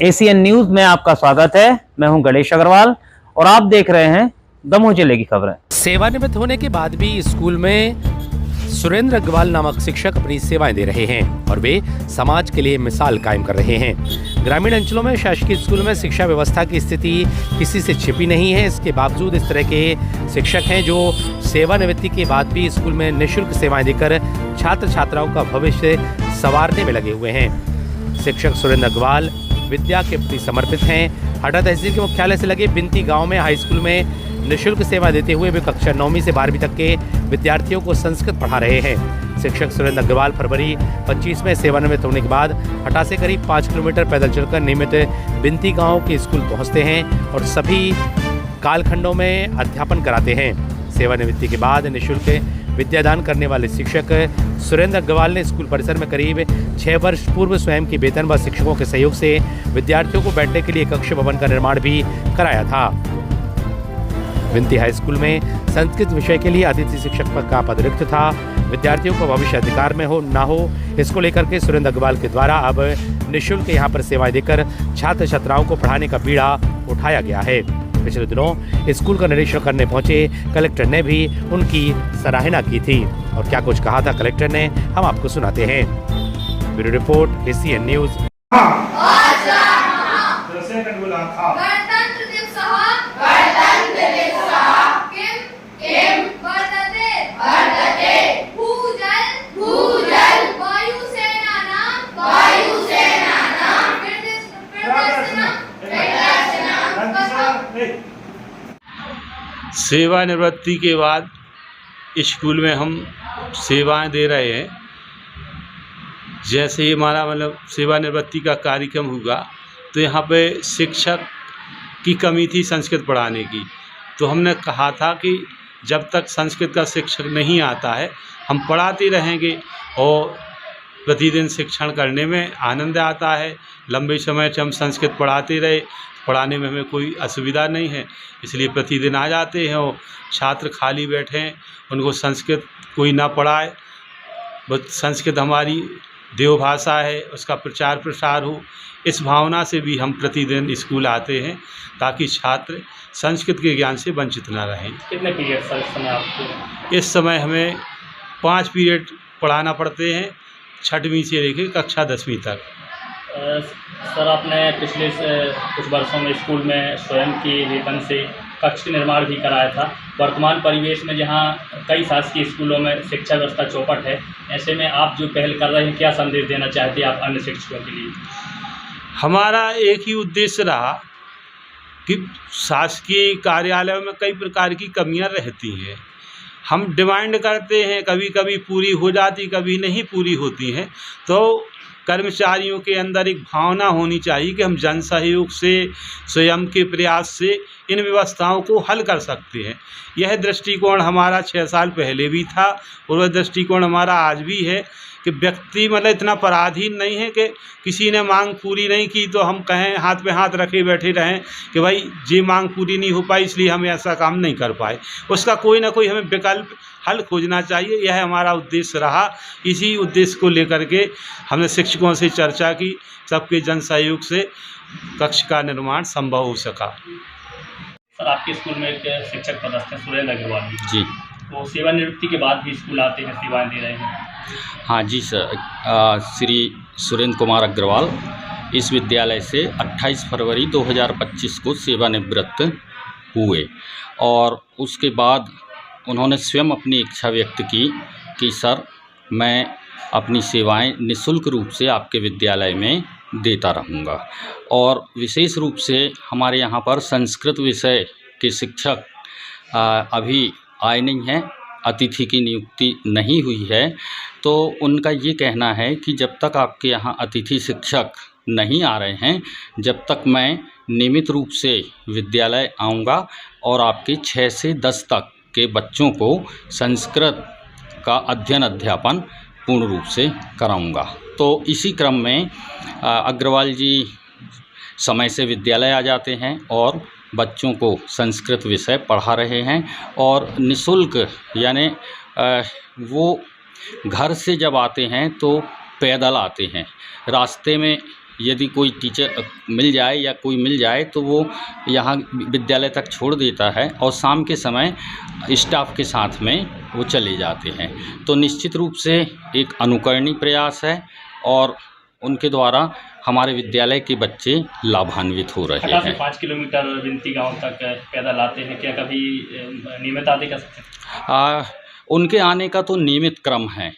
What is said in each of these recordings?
ACN news में आपका स्वागत है। मैं हूं गणेश अग्रवाल और आप देख रहे हैं दमोह जिले की खबरें। सेवानिवृत्त होने के बाद भी स्कूल में सुरेंद्र अग्रवाल नामक शिक्षक अपनी सेवाएं दे रहे हैं और वे समाज के लिए मिसाल कायम कर रहे हैं। ग्रामीण अंचलों में शासकीय स्कूल में शिक्षा व्यवस्था की स्थिति किसी से छिपी नहीं है। इसके बावजूद इस तरह के शिक्षक हैं जो सेवानिवृत्ति के बाद भी स्कूल में निःशुल्क सेवाएं देकर छात्र छात्राओं का भविष्य संवारने में लगे हुए हैं। शिक्षक सुरेंद्र अग्रवाल विद्या के प्रति समर्पित हैं। हटा तहसील के मुख्यालय से लगे बिनती गांव में हाई स्कूल में निःशुल्क सेवा देते हुए वे कक्षा 9वीं से 12वीं तक के विद्यार्थियों को संस्कृत पढ़ा रहे हैं। शिक्षक सुरेंद्र अग्रवाल फरवरी 25 में सेवानिवृत्त होने के बाद हटा से करीब 5 किलोमीटर पैदल चलकर नियमित बिनती गांव के स्कूल पहुंचते हैं और सभी कालखंडों में अध्यापन कराते हैं। सेवानिवृत्ति के बाद निःशुल्क विद्यादान करने वाले शिक्षक सुरेंद्र अग्रवाल ने स्कूल परिसर में करीब 6 वर्ष पूर्व स्वयं के वेतन व शिक्षकों के सहयोग से विद्यार्थियों को बैठने के लिए कक्ष भवन का निर्माण भी कराया था। बिनती हाई स्कूल में संस्कृत विषय के लिए अतिथि शिक्षक पद का पद रिक्त था। विद्यार्थियों को भविष्य अधिकार में हो ना हो इसको लेकर के सुरेंद्र अग्रवाल के द्वारा अब निःशुल्क यहाँ पर सेवाएं देकर छात्र छात्राओं को पढ़ाने का बीड़ा उठाया गया है। पिछले दिनों स्कूल का निरीक्षण करने पहुंचे कलेक्टर ने भी उनकी सराहना की थी और क्या कुछ कहा था कलेक्टर ने, हम आपको सुनाते हैं। Bureau report ACN news. सेवानिवृत्ति के बाद स्कूल में हम सेवाएं दे रहे हैं। जैसे ही हमारा सेवानिवृत्ति का कार्यक्रम हुआ तो यहाँ पे शिक्षक की कमी थी संस्कृत पढ़ाने की, तो हमने कहा था कि जब तक संस्कृत का शिक्षक नहीं आता है हम पढ़ाते रहेंगे और प्रतिदिन शिक्षण करने में आनंद आता है। लंबे समय से हम संस्कृत पढ़ाते रहे, पढ़ाने में हमें कोई असुविधा नहीं है, इसलिए प्रतिदिन आ जाते हैं और छात्र खाली बैठे हैं उनको संस्कृत कोई ना पढ़ाए। बस संस्कृत हमारी देवभाषा है, उसका प्रचार प्रसार हो, इस भावना से भी हम प्रतिदिन स्कूल आते हैं ताकि छात्र संस्कृत के ज्ञान से वंचित ना रहें। कितने पीरियड सर इस समय आपको? इस समय हमें 5 पीरियड पढ़ाना पड़ते हैं, 6वीं से लेकर कक्षा 10वीं तक। सर आपने पिछले कुछ वर्षों में स्कूल में स्वयं के वेतन से कक्ष का निर्माण भी कराया था। वर्तमान परिवेश में जहां कई शासकीय स्कूलों में शिक्षा व्यवस्था चौपट है, ऐसे में आप जो पहल कर रहे हैं क्या संदेश देना चाहते हैं आप अन्य शिक्षकों के लिए? हमारा एक ही उद्देश्य रहा कि शासकीय कार्यालयों में कई प्रकार की कमियां रहती हैं। हम डिमांड करते हैं, कभी कभी पूरी हो जाती, कभी नहीं पूरी होती हैं, तो कर्मचारियों के अंदर एक भावना होनी चाहिए कि हम जन सहयोग से, स्वयं के प्रयास से इन व्यवस्थाओं को हल कर सकते हैं। यह दृष्टिकोण हमारा 6 साल पहले भी था और वह दृष्टिकोण हमारा आज भी है कि व्यक्ति इतना पराधीन नहीं है कि किसी ने मांग पूरी नहीं की तो हम कहें हाथ पे हाथ रखे बैठे रहें कि भाई ये मांग पूरी नहीं हो पाई इसलिए हम ऐसा काम नहीं कर पाए। उसका कोई ना कोई हमें विकल्प हल खोजना चाहिए, यह हमारा उद्देश्य रहा। इसी उद्देश्य को लेकर के हमने शिक्षकों से चर्चा की, सबके जन सहयोग से कक्ष का निर्माण संभव हो सका। सर आपके स्कूल में एक शिक्षक पदस्थ हैं सुरेंद्र अग्रवाल जी, वो सेवानिवृत्ति के बाद भी स्कूल आते हैं, सेवाएं दे रहे हैं। हाँ जी सर, श्री सुरेंद्र कुमार अग्रवाल इस विद्यालय से 28 फरवरी 2025 को सेवानिवृत्त हुए और उसके बाद उन्होंने स्वयं अपनी इच्छा व्यक्त की कि सर मैं अपनी सेवाएं निःशुल्क रूप से आपके विद्यालय में देता रहूँगा। और विशेष रूप से हमारे यहाँ पर संस्कृत विषय के शिक्षक अभी आए नहीं हैं, अतिथि की नियुक्ति नहीं हुई है, तो उनका ये कहना है कि जब तक आपके यहाँ अतिथि शिक्षक नहीं आ रहे हैं, जब तक मैं नियमित रूप से विद्यालय आऊँगा और आपके 6 से 10 तक के बच्चों को संस्कृत का अध्ययन अध्यापन पूर्ण रूप से कराऊँगा। तो इसी क्रम में अग्रवाल जी समय से विद्यालय आ जाते हैं और बच्चों को संस्कृत विषय पढ़ा रहे हैं और निःशुल्क, यानी वो घर से जब आते हैं तो पैदल आते हैं, रास्ते में यदि कोई टीचर मिल जाए या कोई मिल जाए तो वो यहाँ विद्यालय तक छोड़ देता है और शाम के समय स्टाफ के साथ में वो चले जाते हैं। तो निश्चित रूप से एक अनुकरणीय प्रयास है और उनके द्वारा हमारे विद्यालय के बच्चे लाभान्वित हो रहे हटा से हैं। 5 किलोमीटर विनती गांव तक पैदल आते हैं, क्या कभी नियमित आते कर सकते हैं? उनके आने का तो नियमित क्रम है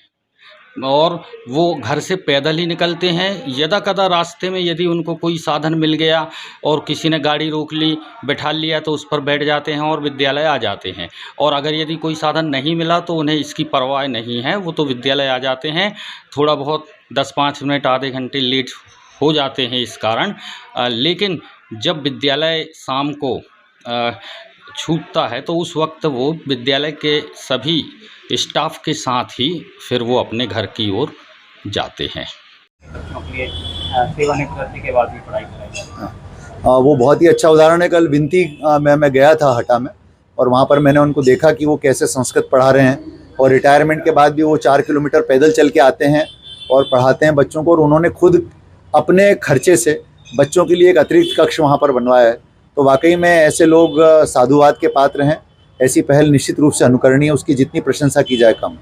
और वो घर से पैदल ही निकलते हैं। यदा कदा रास्ते में यदि उनको कोई साधन मिल गया और किसी ने गाड़ी रोक ली, बैठा लिया तो उस पर बैठ जाते हैं और विद्यालय आ जाते हैं। और अगर यदि कोई साधन नहीं मिला तो उन्हें इसकी परवाह नहीं है, वो तो विद्यालय आ जाते हैं। थोड़ा बहुत 10-5 मिनट आधे घंटे लेट हो जाते हैं इस कारण, लेकिन जब विद्यालय शाम को छूटता है तो उस वक्त वो विद्यालय के सभी स्टाफ के साथ ही फिर वो अपने घर की ओर जाते हैं। बच्चों के लिए सेवानिवृत्ति के बाद भी पढ़ाई कराई जाती है। वो बहुत ही अच्छा उदाहरण है। कल विनती में मैं गया था हटा में और वहाँ पर मैंने उनको देखा कि वो कैसे संस्कृत पढ़ा रहे हैं और रिटायरमेंट के बाद भी वो 4 किलोमीटर पैदल चल के आते हैं और पढ़ाते हैं बच्चों को। और उन्होंने खुद अपने खर्चे से बच्चों के लिए एक अतिरिक्त कक्ष वहाँ पर बनवाया है। तो वाकई में ऐसे लोग साधुवाद के पात्र हैं। ऐसी पहल निश्चित रूप से अनुकरणीय है, उसकी जितनी प्रशंसा की जाए कम।